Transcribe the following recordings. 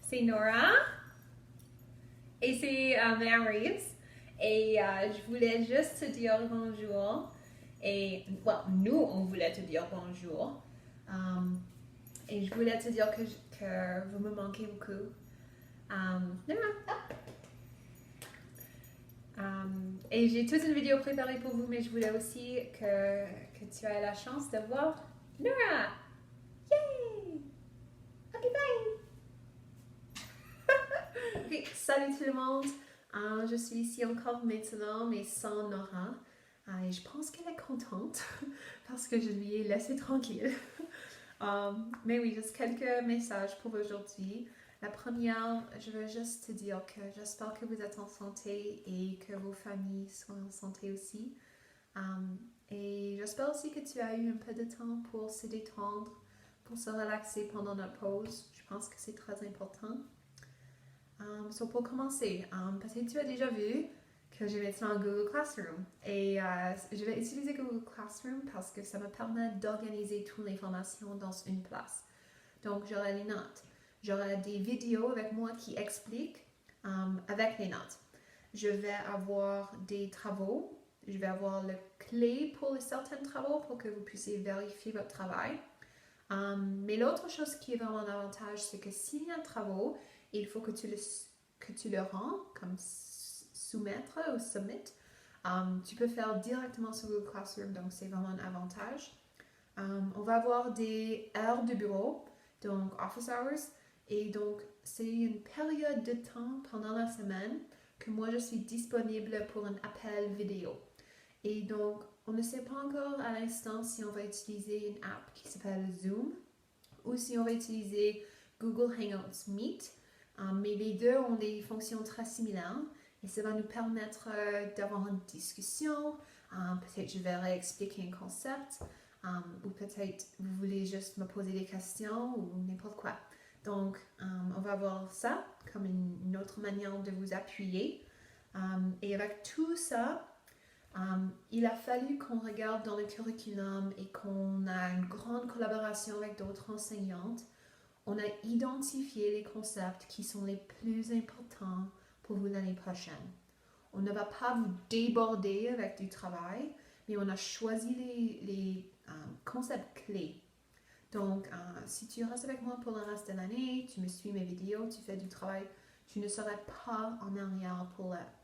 c'est Nora et c'est Mary Reeves. Et je voulais juste te dire bonjour. Et, nous, on voulait te dire bonjour. Et je voulais te dire que vous me manquez beaucoup. Et j'ai toute une vidéo préparée pour vous, mais je voulais aussi que tu aies la chance de voir Nora. Yay! Ok, bye! Ok, salut tout le monde. Je suis ici encore maintenant, mais sans Nora. Et je pense qu'elle est contente parce que je lui ai laissé tranquille. Mais oui, juste quelques messages pour aujourd'hui. La première, je veux juste te dire que j'espère que vous êtes en santé et que vos familles sont en santé aussi. Et j'espère aussi que tu as eu un peu de temps pour se détendre, pour se relaxer pendant notre pause. Je pense que c'est très important. Pour commencer, peut-être que tu as déjà vu que j'ai maintenant Google Classroom. Et je vais utiliser Google Classroom parce que ça me permet d'organiser toutes les formations dans une place. Donc, j'aurai les notes. J'aurai des vidéos avec moi qui expliquent avec les notes. Je vais avoir des travaux. Je vais avoir le clé pour les certains travaux pour que vous puissiez vérifier votre travail. Mais l'autre chose qui est vraiment un avantage, c'est que s'il y a un travaux, il faut que tu le rends comme soumettre ou submit. Tu peux faire directement sur Google Classroom, donc c'est vraiment un avantage. On va avoir des heures de bureau, donc office hours, et donc c'est une période de temps pendant la semaine que moi je suis disponible pour un appel vidéo. Et donc, on ne sait pas encore à l'instant si on va utiliser une app qui s'appelle Zoom ou si on va utiliser Google Hangouts Meet. Mais les deux ont des fonctions très similaires et ça va nous permettre d'avoir une discussion. Peut-être je vais réexpliquer un concept ou peut-être vous voulez juste me poser des questions ou n'importe quoi. Donc, on va avoir ça comme une autre manière de vous appuyer. Et avec tout ça, il a fallu qu'on regarde dans le curriculum et qu'on a une grande collaboration avec d'autres enseignantes. On a identifié les concepts qui sont les plus importants pour vous l'année prochaine. On ne va pas vous déborder avec du travail, mais on a choisi les concepts clés. Donc, si tu restes avec moi pour le reste de l'année, tu me suis mes vidéos, tu fais du travail, tu ne seras pas en arrière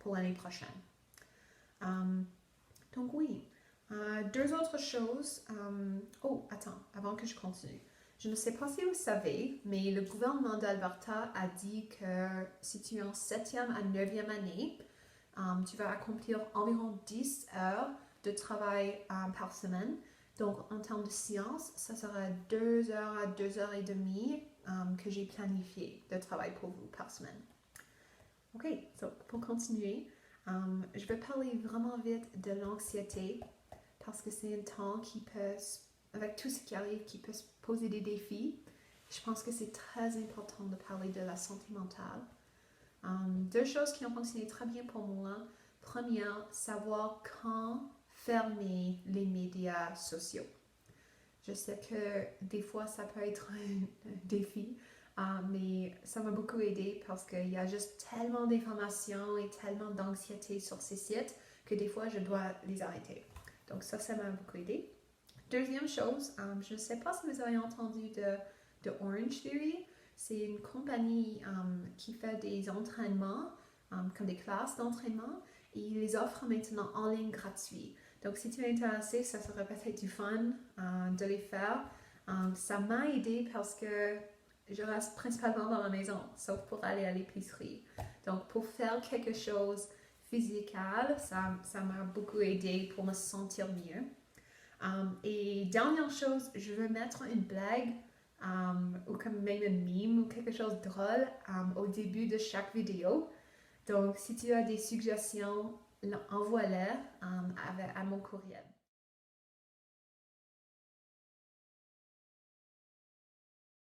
pour l'année prochaine. Donc oui, deux autres choses. Attends, avant que je continue. Je ne sais pas si vous savez, mais le gouvernement d'Alberta a dit que si tu es en 7e à 9e année, tu vas accomplir environ 10 heures de travail par semaine. Donc en termes de sciences, ça sera 2 heures à 2 heures et demie que j'ai planifié de travail pour vous par semaine. Ok, pour continuer, je vais parler vraiment vite de l'anxiété parce que c'est un temps qui peut, avec tout ce qui arrive, qui peut se poser des défis. Je pense que c'est très important de parler de la santé mentale. Deux choses qui ont fonctionné très bien pour moi. Première, savoir quand fermer les médias sociaux. Je sais que des fois, ça peut être un défi, mais ça m'a beaucoup aidé parce qu'il y a juste tellement d'informations et tellement d'anxiété sur ces sites que des fois, je dois les arrêter. Donc ça m'a beaucoup aidé. Deuxième chose, je ne sais pas si vous avez entendu de Orange Theory. C'est une compagnie qui fait des entraînements, comme des classes d'entraînement, et ils les offrent maintenant en ligne gratuit. Donc si tu es intéressé, ça serait peut-être du fun de les faire. Ça m'a aidé parce que je reste principalement dans la maison, sauf pour aller à l'épicerie. Donc pour faire quelque chose physical, ça m'a beaucoup aidé pour me sentir mieux. Et dernière chose, je veux mettre une blague ou comme même un meme ou quelque chose de drôle au début de chaque vidéo. Donc, si tu as des suggestions, envoie-les à mon courriel.